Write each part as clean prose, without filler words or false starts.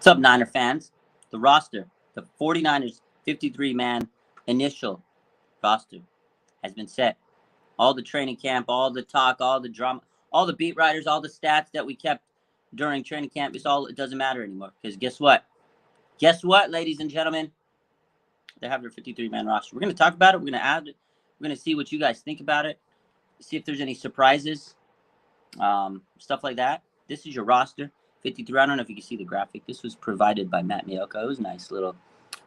What's up, Niner fans? The roster, the 49ers 53-man initial roster has been set. All the training camp, all the talk, all the drama, all the beat writers, all the stats that we kept during training camp, it doesn't matter anymore. Because guess what? Guess what, ladies and gentlemen? They have their 53-man roster. We're going to talk about it. We're going to add it. We're going to see what you guys think about it. See if there's any surprises, stuff like that. This is your roster. 53. I don't know if you can see the graphic. This was provided by Matt Mielko. It was a nice little,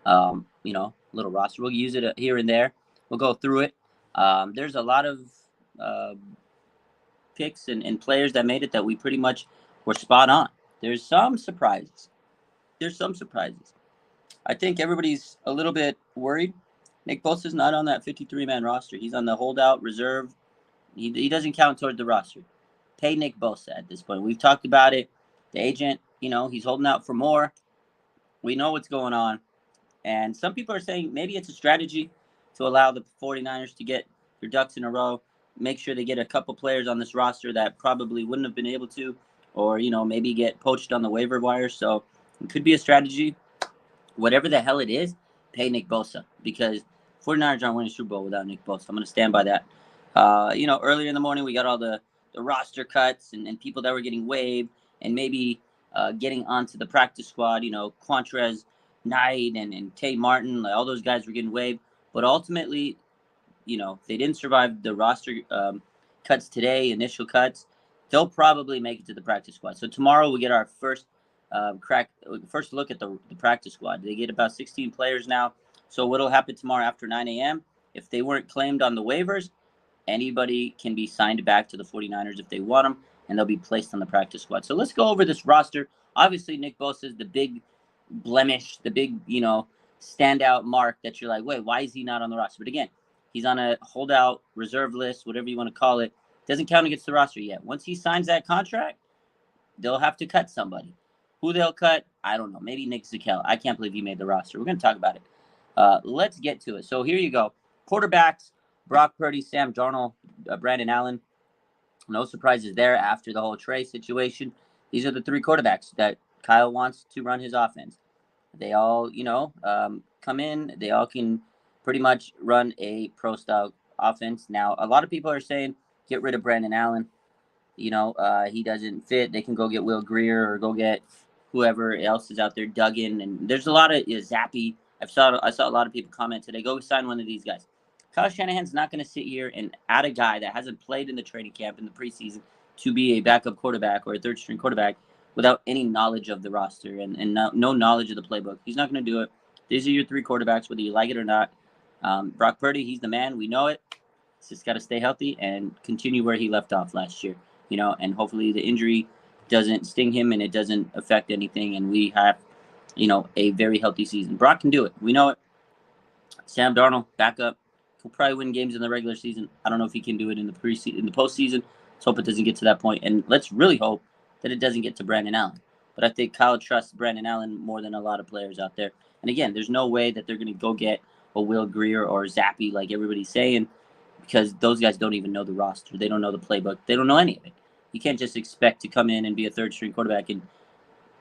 little roster. We'll use it here and there. We'll go through it. There's a lot of picks and players that made it that we pretty much were spot on. There's some surprises. I think everybody's a little bit worried. Nick Bosa's not on that 53-man roster. He's on the holdout reserve. He doesn't count toward the roster. Pay Nick Bosa at this point. We've talked about it. The agent, he's holding out for more. We know what's going on. And some people are saying maybe it's a strategy to allow the 49ers to get their ducks in a row, make sure they get a couple players on this roster that probably wouldn't have been able to, or, maybe get poached on the waiver wire. So it could be a strategy. Whatever the hell it is, pay Nick Bosa, because 49ers aren't winning Super Bowl without Nick Bosa. I'm going to stand by that. Earlier in the morning, we got all the roster cuts and people that were getting waived and maybe getting onto the practice squad, Quantrez Knight and Tay Martin, like all those guys were getting waived. But ultimately, they didn't survive the roster cuts today, initial cuts. They'll probably make it to the practice squad. So tomorrow we get our first look at the practice squad. They get about 16 players now. So what'll happen tomorrow after 9 a.m., if they weren't claimed on the waivers, anybody can be signed back to the 49ers if they want them, and they'll be placed on the practice squad. So let's go over this roster. Obviously, Nick Bosa is the big blemish, the big, standout mark that you're like, wait, why is he not on the roster? But again, he's on a holdout reserve list, whatever you want to call it. Doesn't count against the roster yet. Once he signs that contract, they'll have to cut somebody. Who they'll cut, I don't know. Maybe Nick Zakelj. I can't believe he made the roster. We're going to talk about it. Let's get to it. So here you go. Quarterbacks, Brock Purdy, Sam Darnold, Brandon Allen. No surprises there after the whole Trey situation. These are the three quarterbacks that Kyle wants to run his offense. They all, come in. They all can pretty much run a pro-style offense. Now, a lot of people are saying, get rid of Brandon Allen. He doesn't fit. They can go get Will Grier or go get whoever else is out there, Duggan. And there's a lot of Zappy. I saw a lot of people comment today, go sign one of these guys. Kyle Shanahan's not going to sit here and add a guy that hasn't played in the training camp in the preseason to be a backup quarterback or a third-string quarterback without any knowledge of the roster and no knowledge of the playbook. He's not going to do it. These are your three quarterbacks, whether you like it or not. Brock Purdy, he's the man. We know it. He's just got to stay healthy and continue where he left off last year, and hopefully the injury doesn't sting him and it doesn't affect anything, and we have, a very healthy season. Brock can do it. We know it. Sam Darnold, backup. He'll probably win games in the regular season. I don't know if he can do it in the postseason. Let's hope it doesn't get to that point. And let's really hope that it doesn't get to Brandon Allen. But I think Kyle trusts Brandon Allen more than a lot of players out there. And again, there's no way that they're going to go get a Will Grier or Zappy like everybody's saying, because those guys don't even know the roster. They don't know the playbook. They don't know any of it. You can't just expect to come in and be a third-string quarterback and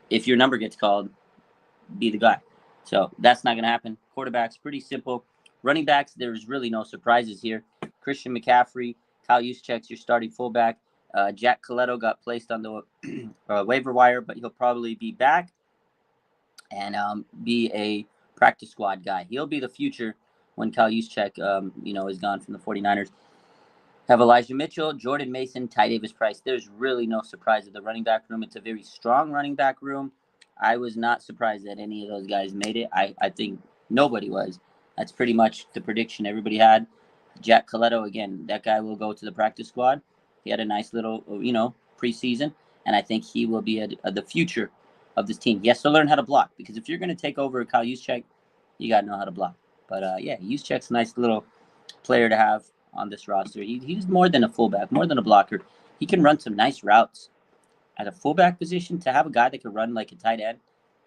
if your number gets called, be the guy. So that's not going to happen. Quarterbacks, pretty simple. Running backs, there's really no surprises here. Christian McCaffrey, Kyle Juszczyk's your starting fullback. Jack Coletto got placed on the waiver wire, but he'll probably be back and be a practice squad guy. He'll be the future when Kyle Juszczyk, is gone from the 49ers. Have Elijah Mitchell, Jordan Mason, Ty Davis Price. There's really no surprise at the running back room. It's a very strong running back room. I was not surprised that any of those guys made it. I think nobody was. That's pretty much the prediction everybody had. Jack Coletto, again, that guy will go to the practice squad. He had a nice little, preseason, and I think he will be the future of this team. He has to learn how to block, because if you're going to take over Kyle Juszczyk, you got to know how to block. But, Juszczyk's a nice little player to have on this roster. He's more than a fullback, more than a blocker. He can run some nice routes. At a fullback position, to have a guy that can run like a tight end,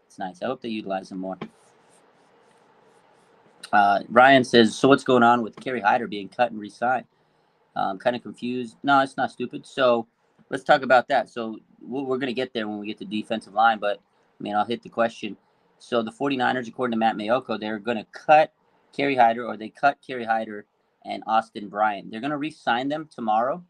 it's nice. I hope they utilize him more. Ryan says, so what's going on with Kerry Hyder being cut and re-signed? Kind of confused. No, it's not stupid. So let's talk about that. So we're going to get there when we get to defensive line, but I mean, I'll hit the question. So the 49ers, according to Matt Mayoko, they're going to cut Kerry Hyder, or they cut Kerry Hyder and Austin Bryant. They're going to re-sign them tomorrow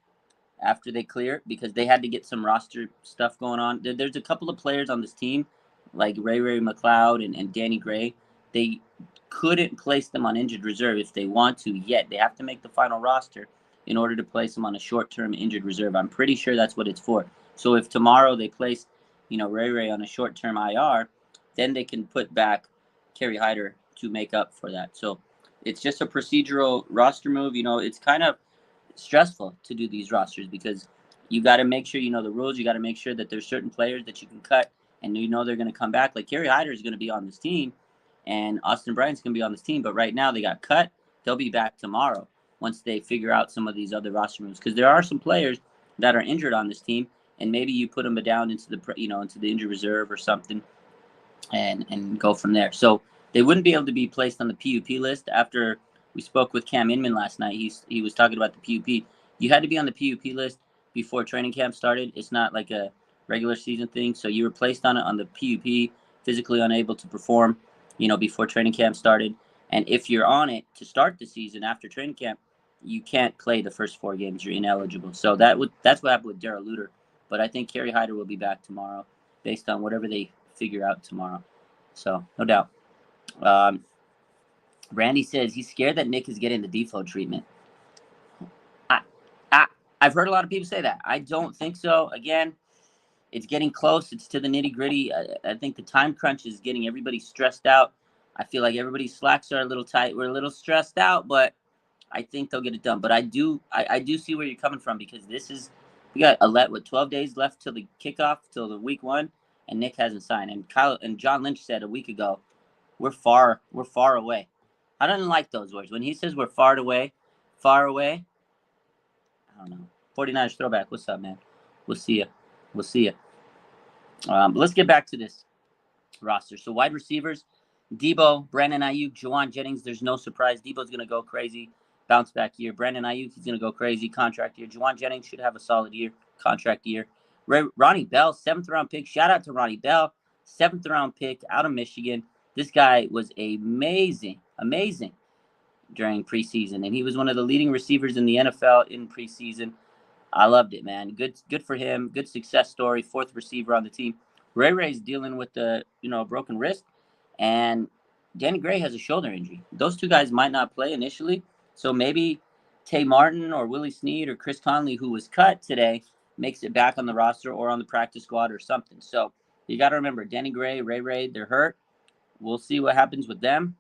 after they clear because they had to get some roster stuff going on. There's a couple of players on this team, like Ray McLeod and Danny Gray. They couldn't place them on injured reserve if they want to yet. They have to make the final roster in order to place them on a short-term injured reserve. I'm pretty sure that's what it's for. So if tomorrow they place, Ray on a short-term IR, then they can put back Kerry Hyder to make up for that. So it's just a procedural roster move. It's kind of stressful to do these rosters because you got to make sure you know the rules. You got to make sure that there's certain players that you can cut and they're going to come back. Like Kerry Hyder is going to be on this team, and Austin Bryant's going to be on this team. But right now they got cut. They'll be back tomorrow once they figure out some of these other roster moves because there are some players that are injured on this team, and maybe you put them down into the into the injured reserve or something, and go from there. So they wouldn't be able to be placed on the PUP list. After we spoke with Cam Inman last night, he was talking about the PUP. You had to be on the PUP list before training camp started. It's not like a regular season thing. So you were placed on it on the PUP, physically unable to perform, before training camp started. And if you're on it to start the season after training camp, you can't play the first 4 games. You're ineligible. So that's what happened with Darrell Luter. But I think Kerry Hyder will be back tomorrow based on whatever they figure out tomorrow. So no doubt. Randy says he's scared that Nick is getting the default treatment. I've heard a lot of people say that. I don't think so. Again, it's getting close. It's to the nitty gritty. I think the time crunch is getting everybody stressed out. I feel like everybody's slacks are a little tight. We're a little stressed out, but I think they'll get it done. But I do see where you're coming from because we got 12 days left till the kickoff, till the week 1, and Nick hasn't signed. And John Lynch said a week ago, we're far away. I don't like those words. When he says we're far away, I don't know. 49ers throwback. What's up, man? We'll see you. Let's get back to this roster. So wide receivers, Debo, Brandon Ayuk, Juwan Jennings. There's no surprise. Debo's going to go crazy. Bounce back year. Brandon Ayuk, he's going to go crazy. Contract year. Juwan Jennings should have a solid year. Contract year. Ronnie Bell, 7th round pick. Shout out to Ronnie Bell. 7th round pick out of Michigan. This guy was amazing during preseason, and he was one of the leading receivers in the NFL in preseason. I loved it, man. Good for him. Good success story. 4th receiver on the team. Ray's dealing with the broken wrist, and Danny Gray has a shoulder injury. Those 2 guys might not play initially, so maybe Tay Martin or Willie Snead or Chris Conley, who was cut today, makes it back on the roster or on the practice squad or something. So you got to remember, Danny Gray, Ray, they're hurt. We'll see what happens with them.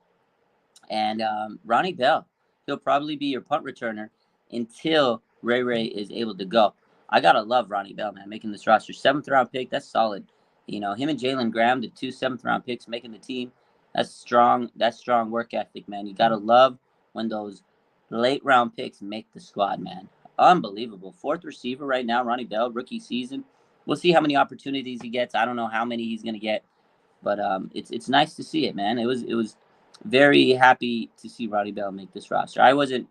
And Ronnie Bell, he'll probably be your punt returner until Ray is able to go. I got to love Ronnie Bell, man, making this roster. 7th round pick, that's solid. Him and Jalen Graham, the 2 7th round picks, making the team. That's strong. That's strong work ethic, man. You got to love when those late round picks make the squad, man. Unbelievable. 4th receiver right now, Ronnie Bell, rookie season. We'll see how many opportunities he gets. I don't know how many he's going to get, but it's nice to see it, man. It was very happy to see Ronnie Bell make this roster. I wasn't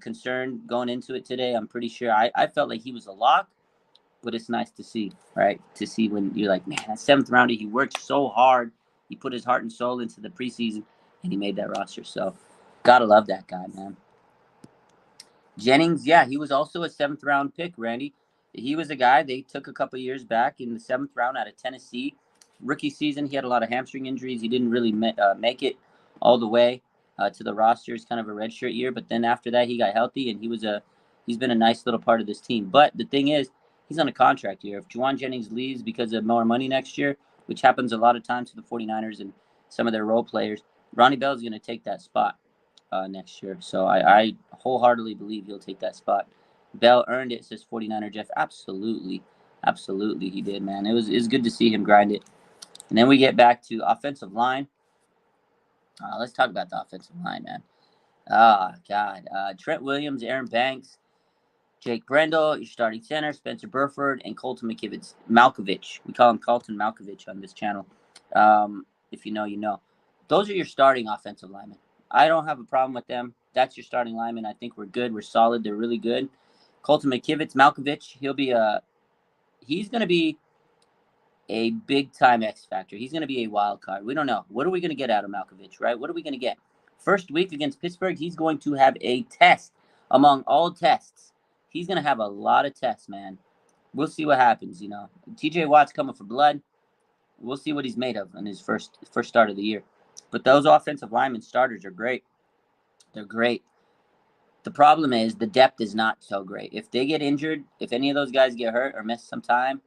concerned going into it today. I'm pretty sure I felt like he was a lock, but it's nice to see, right? To see when you're like, man, that 7th rounder, he worked so hard. He put his heart and soul into the preseason, and he made that roster. So, gotta love that guy, man. Jennings, yeah, he was also a 7th round pick, Randy. He was a guy they took a couple years back in the 7th round out of Tennessee. Rookie season, he had a lot of hamstring injuries. He didn't really make it all the way to the roster. It's kind of a redshirt year, but then after that, he got healthy, and he's been a nice little part of this team. But the thing is, he's on a contract year. If Juwan Jennings leaves because of more money next year, which happens a lot of times to the 49ers and some of their role players, Ronnie Bell is going to take that spot next year. So I wholeheartedly believe he'll take that spot. Bell earned it, says 49er Jeff. Absolutely he did, man. It was good to see him grind it. And then we get back to offensive line. Let's talk about the offensive line, man. God. Trent Williams, Aaron Banks, Jake Brendel, your starting center, Spencer Burford, and Colton Malkovich. We call him Colton Malkovich on this channel. If you know, you know. Those are your starting offensive linemen. I don't have a problem with them. That's your starting lineman. I think we're good. We're solid. They're really good. Colton Malkovich, he's going to be a big-time X factor. He's going to be a wild card. We don't know. What are we going to get out of Malkovich, right? What are we going to get? First week against Pittsburgh, he's going to have a test among all tests. He's going to have a lot of tests, man. We'll see what happens, you know. TJ Watt's coming for blood. We'll see what he's made of in his first start of the year. But those offensive lineman starters are great. They're great. The problem is the depth is not so great. If they get injured, if any of those guys get hurt or miss some time,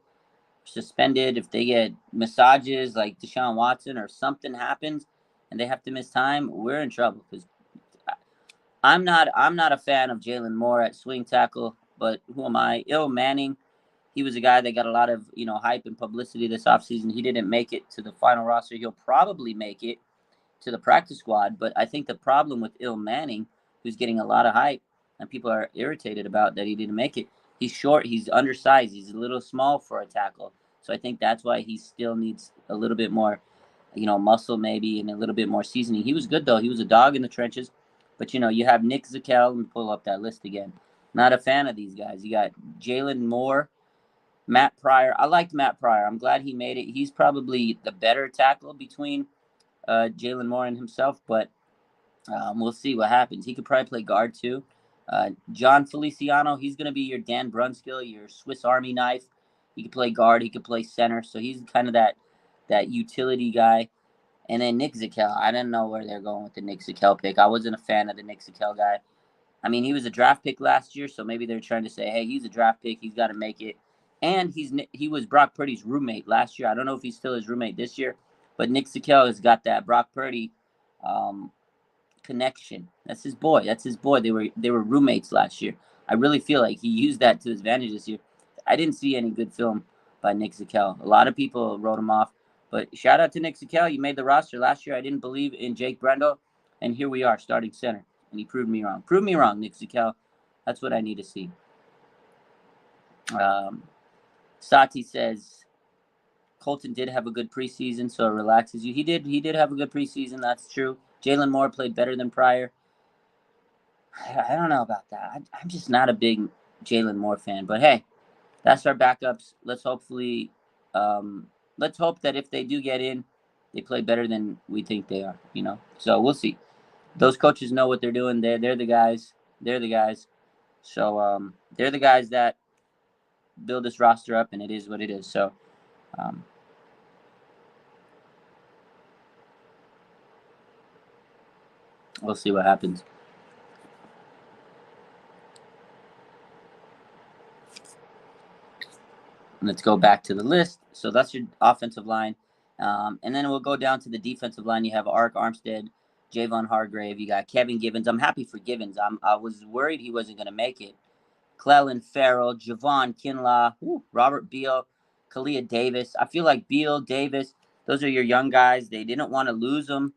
suspended, if they get massages like Deshaun Watson or something happens and they have to miss time, we're in trouble. Because I'm not a fan of Jalen Moore at swing tackle, but who am I? Manning, he was a guy that got a lot of hype and publicity this offseason. He didn't make it to the final roster. He'll probably make it to the practice squad, but I think the problem with Manning, who's getting a lot of hype and people are irritated about that he didn't make it, he's short, he's undersized, he's a little small for a tackle. So I think that's why he still needs a little bit more, muscle maybe and a little bit more seasoning. He was good though. He was a dog in the trenches. But you have Nick Zakelj. Let me pull up that list again. Not a fan of these guys. You got Jalen Moore, Matt Pryor. I liked Matt Pryor. I'm glad he made it. He's probably the better tackle between Jalen Moore and himself, but we'll see what happens. He could probably play guard too. John Feliciano, he's going to be your Dan Brunskill, your Swiss Army knife. He could play guard. He could play center. So he's kind of that utility guy. And then Nick Zakelj. I didn't know where they're going with the Nick Zakelj pick. I wasn't a fan of the Nick Zakelj guy. I mean, he was a draft pick last year, so maybe they're trying to say, hey, he's a draft pick. He's got to make it. And he was Brock Purdy's roommate last year. I don't know if he's still his roommate this year, but Nick Zakelj has got that Brock Purdy connection. That's his boy. They were roommates last year. I really feel like he used that to his advantage this year. I didn't see any good film by Nick Zakelj. A lot of people wrote him off, but shout out to Nick Zakelj. You made the roster last year. I didn't believe in Jake Brendel, and here we are, starting center. And he proved me wrong. Prove me wrong, Nick Zakelj. That's what I need to see. Sati says Colton did have a good preseason, so it relaxes you. He did have a good preseason. That's true. Jalen Moore played better than Pryor. I don't know about that. I'm just not a big Jalen Moore fan. But hey, that's our backups. Let's hope that if they do get in, they play better than we think they are. So we'll see. Those coaches know what they're doing. They're the guys. So they're the guys that build this roster up, and it is what it is. So we'll see what happens. Let's go back to the list. So that's your offensive line. And then we'll go down to the defensive line. You have Arik Armstead, Javon Hargrave. You got Kevin Givens. I'm happy for Givens. I was worried he wasn't going to make it. Clelin Ferrell, Javon Kinlaw, Robert Beal, Kalia Davis. I feel like Beal, Davis, those are your young guys. They didn't want to lose them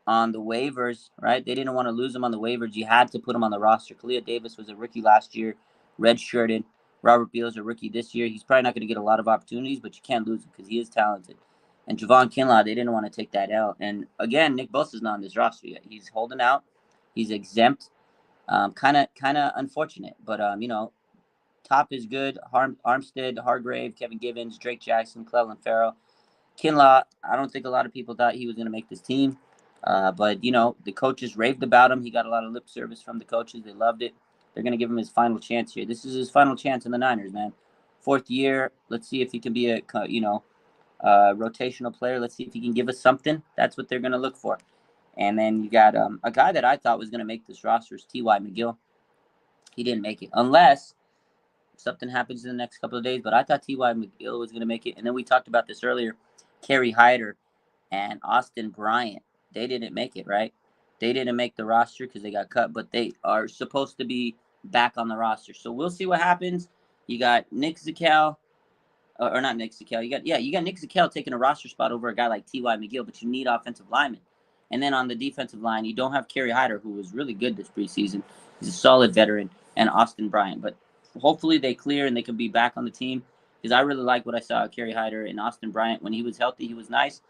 on the waivers, right? They didn't want to lose them on the waivers. You had to put them on the roster. Kalia Davis was a rookie last year, redshirted. Robert Beal's a rookie this year. He's probably not going to get a lot of opportunities, but you can't lose him because he is talented. And Javon Kinlaw, they didn't want to take that out. And again, Nick Bosa's not on this roster yet. He's holding out. He's exempt. Kind of unfortunate, but top is good. Armstead, Hargrave, Kevin Givens, Drake Jackson, Clelin Ferrell, Kinlaw. I don't think a lot of people thought he was going to make this team, but the coaches raved about him. He got a lot of lip service from the coaches. They loved it. They're going to give him his final chance here. This is his final chance in the Niners, man. 4th year. Let's see if he can be a rotational player. Let's see if he can give us something. That's what they're going to look for. And then you got a guy that I thought was going to make this roster is T.Y. McGill. He didn't make it unless something happens in the next couple of days. But I thought T.Y. McGill was going to make it. And then we talked about this earlier. Kerry Hyder and Austin Bryant. They didn't make it, right? They didn't make the roster because they got cut, but they are supposed to be back on the roster. So we'll see what happens. You got Nick Zakelj. Or not Nick Zakelj. You got Nick Zakelj taking a roster spot over a guy like T.Y. McGill, but you need offensive linemen. And then on the defensive line, you don't have Kerry Hyder, who was really good this preseason. He's a solid veteran, and Austin Bryant. But hopefully they clear and they can be back on the team because I really like what I saw of Kerry Hyder and Austin Bryant. When he was healthy, he was nice.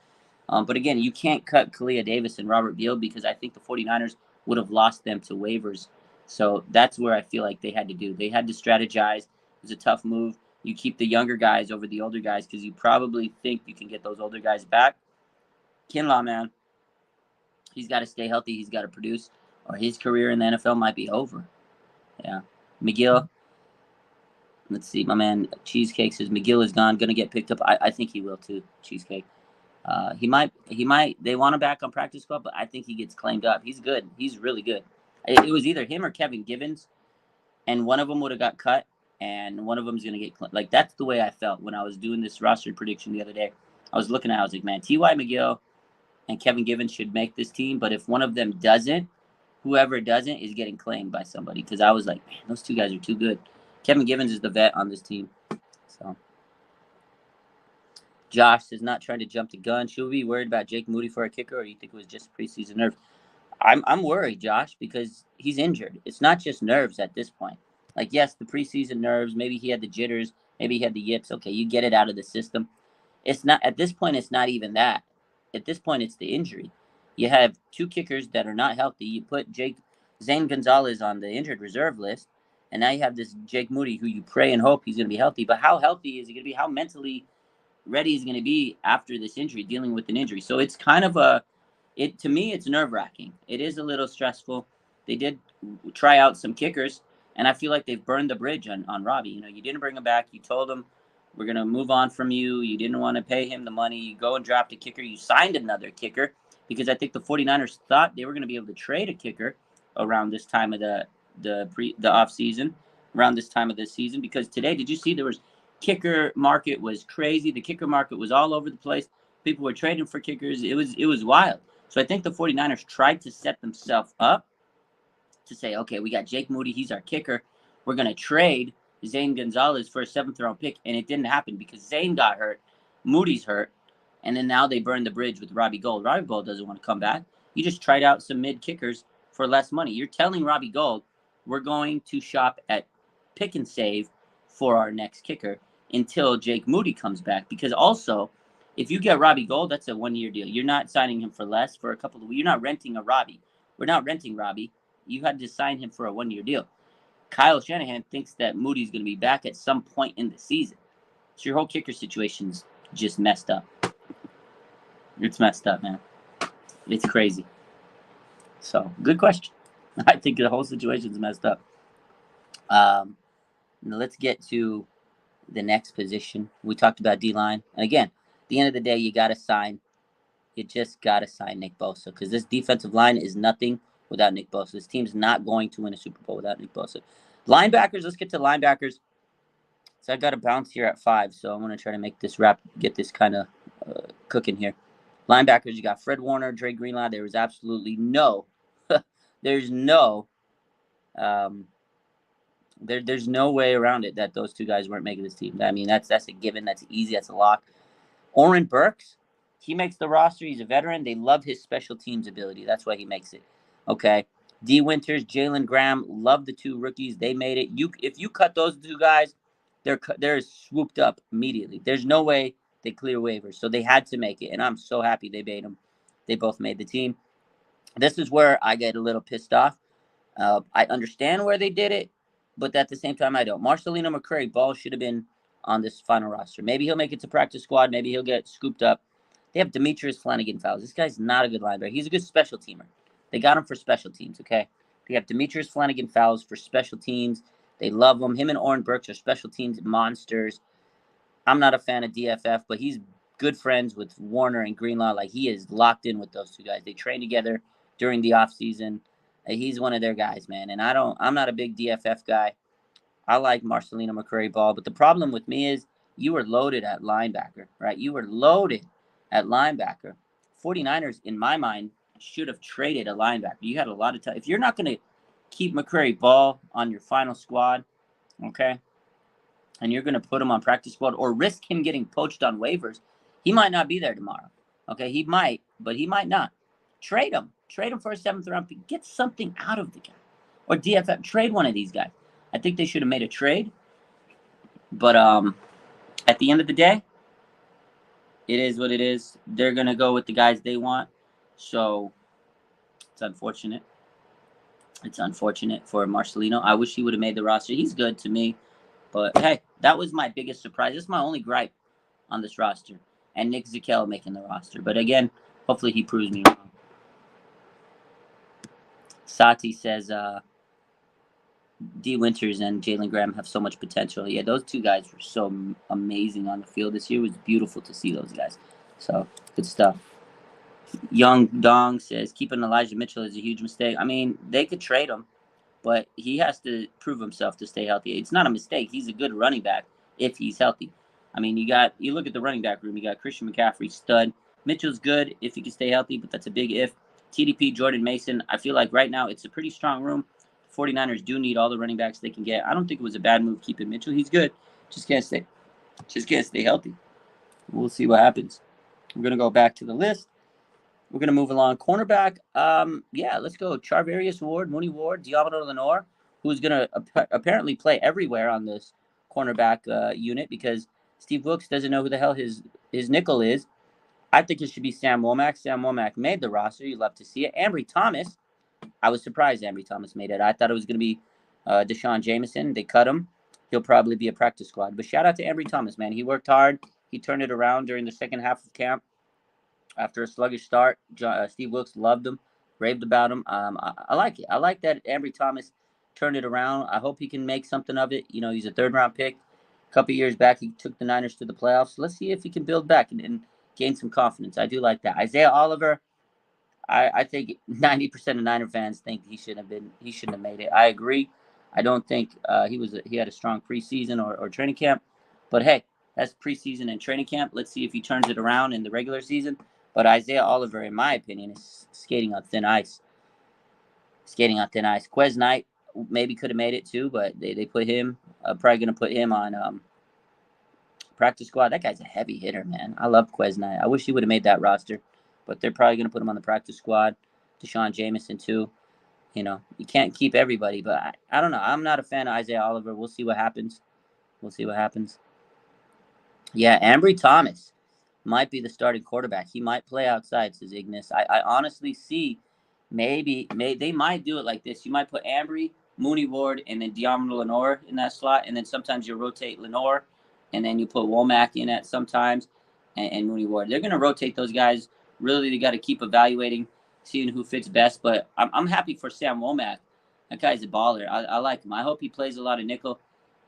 But again, you can't cut Kalia Davis and Robert Beal because I think the 49ers would have lost them to waivers. So that's where I feel like they had to do. They had to strategize. It was a tough move. You keep the younger guys over the older guys because you probably think you can get those older guys back. Kinlaw, man, he's got to stay healthy. He's got to produce, or his career in the NFL might be over. Yeah. McGill, let's see. My man Cheesecake says McGill is gone. Going to get picked up. I think he will too, Cheesecake. He might. They want him back on practice squad, but I think he gets claimed up. He's good. He's really good. It was either him or Kevin Givens, and one of them would have got cut, and one of them's going to get like, that's the way I felt when I was doing this roster prediction the other day. I was looking at it, I was like, man, T.Y. McGill and Kevin Givens should make this team, but if one of them doesn't, whoever doesn't is getting claimed by somebody, because I was like, man, those two guys are too good. Kevin Givens is the vet on this team. So Josh is not trying to jump the gun. Should we be worried about Jake Moody for a kicker, or do you think it was just preseason nerves? I'm worried, Josh, because he's injured. It's not just nerves at this point. Like, yes, the preseason nerves, maybe he had the jitters, maybe he had the yips. Okay, you get it out of the system. It's not, at this point, it's not even that. At this point, it's the injury. You have two kickers that are not healthy. You put Zane Gonzalez on the injured reserve list, and now you have this Jake Moody who you pray and hope he's going to be healthy. But how healthy is he going to be? How mentally ready is he going to be after this injury, dealing with an injury? So it's kind of to me, it's nerve-wracking. It is a little stressful. They did try out some kickers, and I feel like they've burned the bridge on Robbie. You know, you didn't bring him back. You told him, we're going to move on from you. You didn't want to pay him the money. You go and draft a kicker. You signed another kicker because I think the 49ers thought they were going to be able to trade a kicker around this time of the off season, around this time of the season. Because today, did you see there was kicker market was crazy. The kicker market was all over the place. People were trading for kickers. It was wild. So I think the 49ers tried to set themselves up to say, okay, we got Jake Moody. He's our kicker. We're going to trade Zane Gonzalez for a 7th-round pick, and it didn't happen because Zane got hurt, Moody's hurt, and then now they burned the bridge with Robbie Gould. Robbie Gould doesn't want to come back. You just tried out some mid-kickers for less money. You're telling Robbie Gould, we're going to shop at Pick and Save for our next kicker until Jake Moody comes back. Because also, if you get Robbie Gould, that's a 1-year deal. You're not signing him for less for a couple of weeks. You're not renting a Robbie. We're not renting Robbie. You had to sign him for a 1-year deal. Kyle Shanahan thinks that Moody's going to be back at some point in the season. So your whole kicker situation's just messed up. It's messed up, man. It's crazy. So, good question. I think the whole situation's messed up. Now let's get to the next position. We talked about D-line. And again, at the end of the day, you got to sign. You just got to sign Nick Bosa because this defensive line is nothing without Nick Bosa. This team's not going to win a Super Bowl without Nick Bosa. Linebackers, let's get to linebackers. So I got to bounce here at 5, so I'm going to try to make this get this kind of cooking here. Linebackers, you got Fred Warner, Dre Greenlaw. There was absolutely there's no way around it that those two guys weren't making this team. I mean, that's a given. That's easy. That's a lock. Oren Burks, he makes the roster. He's a veteran. They love his special teams ability. That's why he makes it. Okay. D. Winters, Jalen Graham, love the two rookies. They made it. If you cut those two guys, they're swooped up immediately. There's no way they clear waivers. So they had to make it, and I'm so happy they made them. They both made the team. This is where I get a little pissed off. I understand where they did it, but at the same time, I don't. Marcelino McCrary, Ball should have been on this final roster. Maybe he'll make it to practice squad. Maybe he'll get scooped up. They have Demetrius Flanagan-Fowles. This guy's not a good linebacker. He's a good special teamer. They got him for special teams, okay? They have Demetrius Flanagan-Fowles for special teams. They love him. Him and Oren Burks are special teams monsters. I'm not a fan of DFF, but he's good friends with Warner and Greenlaw. Like, he is locked in with those two guys. They train together during the offseason. He's one of their guys, man. And I'm not a big DFF guy. I like Marcelino McCrary Ball, but the problem with me is you were loaded at linebacker, right? You were loaded at linebacker. 49ers, in my mind, should have traded a linebacker. You had a lot of time. If you're not going to keep McCrary Ball on your final squad, okay, and you're going to put him on practice squad or risk him getting poached on waivers, he might not be there tomorrow. Okay, he might, but he might not. Trade him. Trade him for a 7th-round pick. Get something out of the guy. Or DFF, trade one of these guys. I think they should have made a trade. But at the end of the day, it is what it is. They're going to go with the guys they want. So it's unfortunate. It's unfortunate for Marcelino. I wish he would have made the roster. He's good to me. But, hey, That was my biggest surprise. That's my only gripe on this roster. And Nick Zakelj making the roster. But again, hopefully he proves me wrong. Sati says D. Winters and Jalen Graham have so much potential. Yeah, those two guys were so amazing on the field this year. It was beautiful to see those guys. So, good stuff. Young Dong says keeping Elijah Mitchell is a huge mistake. I mean, they could trade him, but he has to prove himself to stay healthy. It's not a mistake. He's a good running back if he's healthy. I mean, you look at the running back room. You got Christian McCaffrey, stud. Mitchell's good if he can stay healthy, but that's a big if. TDP, Jordan Mason. I feel like right now it's a pretty strong room. 49ers do need all the running backs they can get. I don't think it was a bad move keeping Mitchell. He's good. Just can't stay healthy. We'll see what happens. We're gonna go back to the list. We're gonna move along. Cornerback. Yeah, let's go. Charvarius Ward, Mooney Ward, Diablo Lenore, who's gonna apparently play everywhere on this cornerback unit because Steve Wilks doesn't know who the hell his nickel is. I think it should be Sam Womack. Sam Womack made the roster. You love to see it. Ambry Thomas. I was surprised Ambry Thomas made it. I thought it was going to be Deshaun Jameson. They cut him. He'll probably be a practice squad. But shout out to Ambry Thomas, man. He worked hard. He turned it around during the second half of camp. After a sluggish start, Steve Wilks loved him, raved about him. I like it. I like that Ambry Thomas turned it around. I hope he can make something of it. You know, he's a third-round pick. A couple years back, he took the Niners to the playoffs. Let's see if he can build back and gain some confidence. I do like that. Isaiah Oliver, I think 90% of Niner fans think he shouldn't have made it. I agree. I don't think he had a strong preseason or training camp. But hey, that's preseason and training camp. Let's see if he turns it around in the regular season. But Isaiah Oliver, in my opinion, is skating on thin ice. Quez Knight maybe could have made it too, but they put him, probably going to put him on practice squad. That guy's a heavy hitter, man. I love Quez Knight. I wish he would have made that roster, but they're probably going to put him on the practice squad. Deshaun Jameson too. You know, you can't keep everybody, but I don't know. I'm not a fan of Isaiah Oliver. We'll see what happens. Yeah, Ambry Thomas might be the starting quarterback. He might play outside, says Ignis. I honestly see they might do it like this. You might put Ambry, Mooney Ward, and then Diamond Lenore in that slot, and then sometimes you rotate Lenore, and then you put Womack in at sometimes, and Mooney Ward. They're going to rotate those guys. Really, they got to keep evaluating, seeing who fits best. But I'm happy for Sam Womack. That guy's a baller. I like him. I hope he plays a lot of nickel.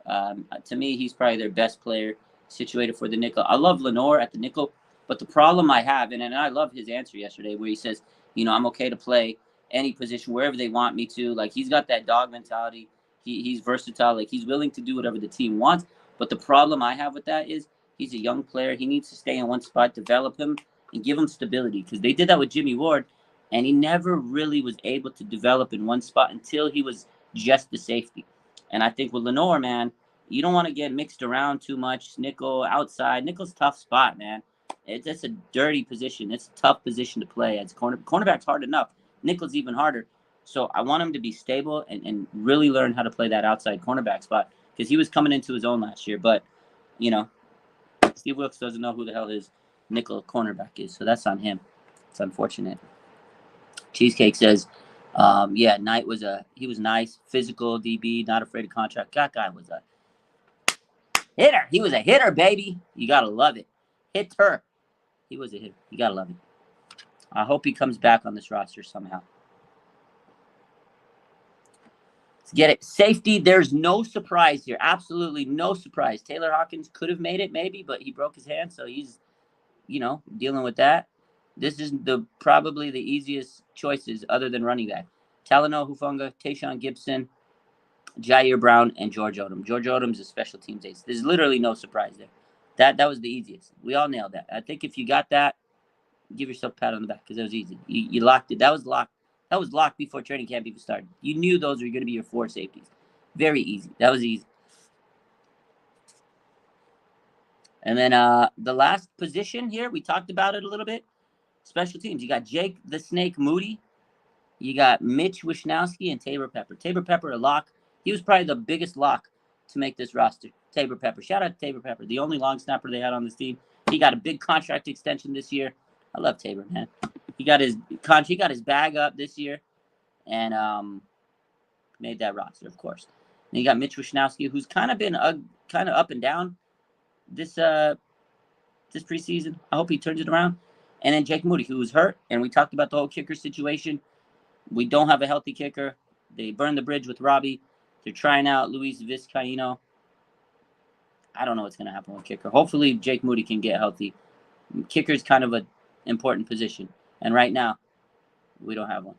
To me, he's probably their best player situated for the nickel. I love Lenore at the nickel, but the problem I have, and I love his answer yesterday where he says, you know, I'm okay to play any position wherever they want me to. Like, he's got that dog mentality. He's versatile. Like, he's willing to do whatever the team wants. But the problem I have with that is he's a young player. He needs to stay in one spot, develop him, and give him stability. Because they did that with Jimmy Ward, and he never really was able to develop in one spot until he was just the safety. And I think with Lenore, man, you don't want to get mixed around too much. Nickel, outside. Nickel's a tough spot, man. It's a dirty position. It's a tough position to play as cornerback's hard enough. Nickel's even harder. So I want him to be stable and really learn how to play that outside cornerback spot because he was coming into his own last year. But, you know, Steve Wilks doesn't know who the hell his nickel cornerback is. So that's on him. It's unfortunate. Cheesecake says, yeah, Knight was he was nice, physical DB, not afraid of contract. That guy was a hitter. He was a hitter, baby. You got to love it. Hitter. He was a hitter. You got to love it. I hope he comes back on this roster somehow. Let's get it. Safety, there's no surprise here. Absolutely no surprise. Taylor Hawkins could have made it maybe, but he broke his hand, so he's, you know, dealing with that. This is probably the easiest choices other than running back. Talanoa Hufanga, Tayshaun Gibson, Jair Brown, and George Odom. George Odom's a special teams ace. There's literally no surprise there. That was the easiest. We all nailed that. I think if you got that, give yourself a pat on the back because that was easy. You locked it. That was locked. That was locked before training camp even started. You knew those were going to be your four safeties. Very easy. That was easy. And then the last position here, we talked about it a little bit. Special teams. You got Jake the Snake Moody. You got Mitch Wishnowsky and Tabor Pepper. Tabor Pepper, a lock. He was probably the biggest lock to make this roster. Tabor Pepper. Shout out to Tabor Pepper, the only long snapper they had on this team. He got a big contract extension this year. I love Tabor, man. He got his bag up this year and made that roster, of course. And you got Mitch Wishnowsky, who's kind of been kind of up and down this this preseason. I hope he turns it around. And then Jake Moody, who was hurt, and we talked about the whole kicker situation. We don't have a healthy kicker. They burned the bridge with Robbie. They're trying out Luis Vizcaino. I don't know what's going to happen with kicker. Hopefully, Jake Moody can get healthy. Kicker is kind of an important position. And right now, we don't have one.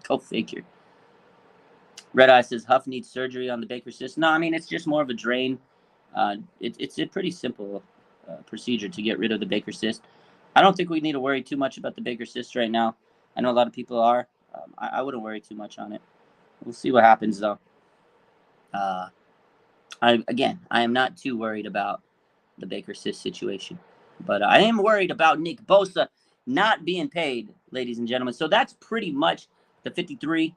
Go figure. Red Eye says Huff needs surgery on the Baker cyst. No, I mean, it's just more of a drain. It's a pretty simple procedure to get rid of the Baker cyst. I don't think we need to worry too much about the Baker cyst right now. I know a lot of people are. I wouldn't worry too much on it. We'll see what happens, though. I am not too worried about the Baker cyst situation. But I am worried about Nick Bosa not being paid, ladies and gentlemen. So that's pretty much the 53.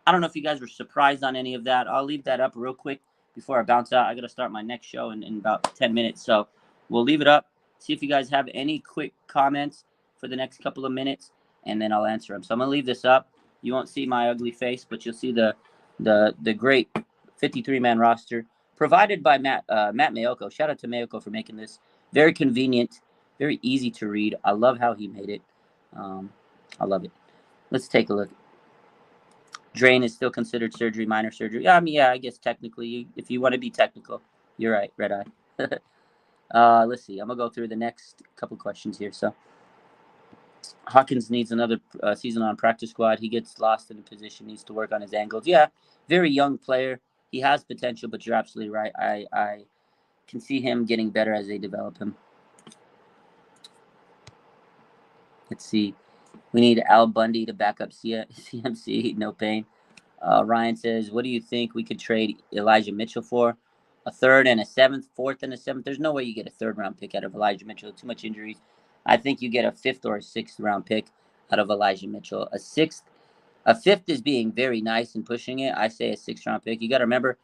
I don't know if you guys were surprised on any of that. I'll leave that up real quick before I bounce out. I got to start my next show in about 10 minutes. So we'll leave it up. See if you guys have any quick comments for the next couple of minutes, and then I'll answer them. So I'm going to leave this up. You won't see my ugly face, but you'll see the great 53-man roster provided by Matt Mayoko. Shout out to Mayoko for making this very convenient, very easy to read. I love how he made it. I love it. Let's take a look. Drain is still considered surgery, minor surgery. Yeah, I mean, I guess technically, if you want to be technical, you're right, Red Eye. Let's see. I'm going to go through the next couple questions here. So, Hawkins needs another season on practice squad. He gets lost in a position, needs to work on his angles. Yeah, very young player. He has potential, but you're absolutely right. I can see him getting better as they develop him. Let's see. We need Al Bundy to back up CMC. No pain. Ryan says, what do you think we could trade Elijah Mitchell for? A third and a seventh, fourth and a seventh. There's no way you get a third-round pick out of Elijah Mitchell. Too much injuries. I think you get a fifth or a sixth-round pick out of Elijah Mitchell. A fifth is being very nice and pushing it. I say a sixth-round pick. You got to remember,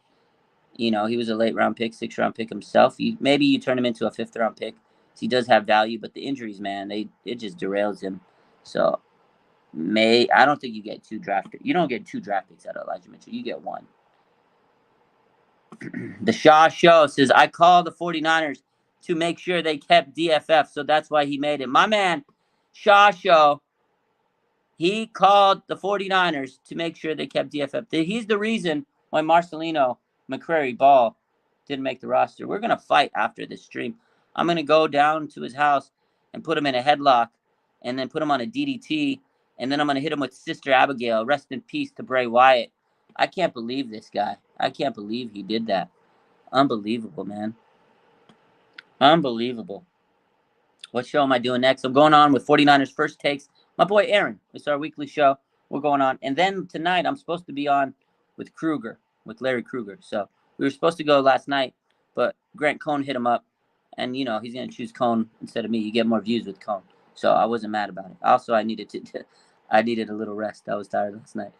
he was a late-round pick, sixth-round pick himself. Maybe you turn him into a fifth-round pick. He does have value, but the injuries, man, it just derails him. So I don't think you get two draft. You don't get two draft picks out of Elijah Mitchell. You get one. The Shaw Show says, I called the 49ers to make sure they kept DFF, so that's why he made it. My man, Shaw Show, he called the 49ers to make sure they kept DFF. He's the reason why Marcelino McCrary Ball didn't make the roster. We're going to fight after this stream. I'm going to go down to his house and put him in a headlock and then put him on a DDT, and then I'm going to hit him with Sister Abigail. Rest in peace to Bray Wyatt. I can't believe this guy. I can't believe he did that. Unbelievable, man. Unbelievable. What show am I doing next? I'm going on with 49ers First Takes. My boy Aaron. It's our weekly show. We're going on. And then tonight, I'm supposed to be on with Kruger, with Larry Kruger. So we were supposed to go last night, but Grant Cohn hit him up. And, he's going to choose Cohn instead of me. You get more views with Cohn. So I wasn't mad about it. Also, I needed a little rest. I was tired last night.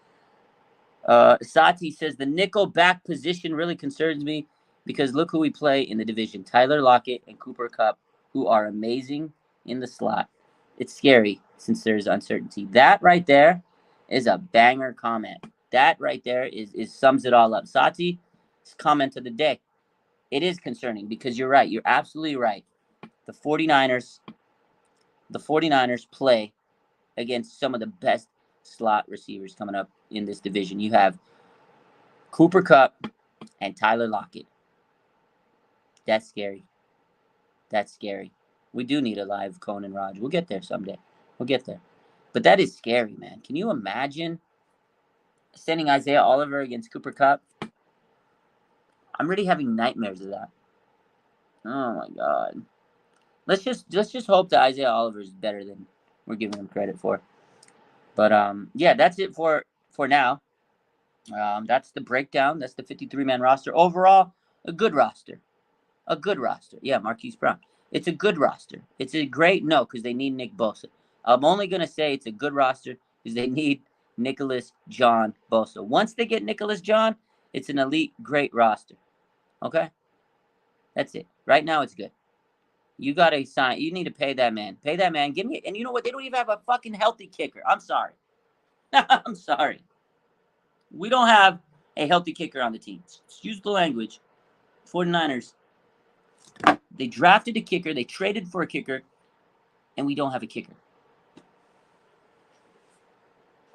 Sati says, the nickel back position really concerns me because look who we play in the division. Tyler Lockett and Cooper Kupp, who are amazing in the slot. It's scary since there's uncertainty. That right there is a banger comment. That right there is sums it all up. Sati's comment of the day. It is concerning because you're right. You're absolutely right. The 49ers play against some of the best slot receivers coming up in this division. You have Cooper Kupp and Tyler Lockett. That's scary. That's scary. We do need a live Cohn and Raj. We'll get there someday. We'll get there. But that is scary, man. Can you imagine sending Isaiah Oliver against Cooper Kupp? I'm really having nightmares of that. Oh my God. Let's just hope that Isaiah Oliver is better than we're giving him credit for. But yeah, that's it for now. That's the breakdown. That's the 53-man roster. Overall, a good roster. A good roster. Yeah, Marquise Brown. It's a good roster. It's a great no because they need Nick Bosa. I'm only going to say it's a good roster because they need Nicholas John Bosa. Once they get Nicholas John, it's an elite, great roster. Okay? That's it. Right now, it's good. You got to sign. You need to pay that man. Pay that man. Give me. And you know what? They don't even have a fucking healthy kicker. I'm sorry. I'm sorry. We don't have a healthy kicker on the team. Use the language. 49ers, they drafted a kicker, they traded for a kicker, and we don't have a kicker.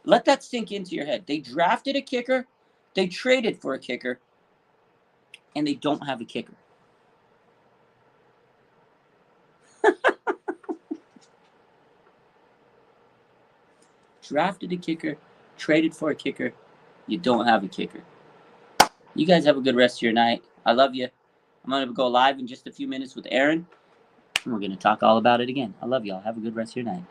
Let that sink into your head. They drafted a kicker, they traded for a kicker, and they don't have a kicker. Drafted a kicker, traded for a kicker, you don't have a kicker. You guys have a good rest of your night. I love you. I'm going to go live in just a few minutes with Aaron, and we're going to talk all about it again. I love y'all. Have a good rest of your night.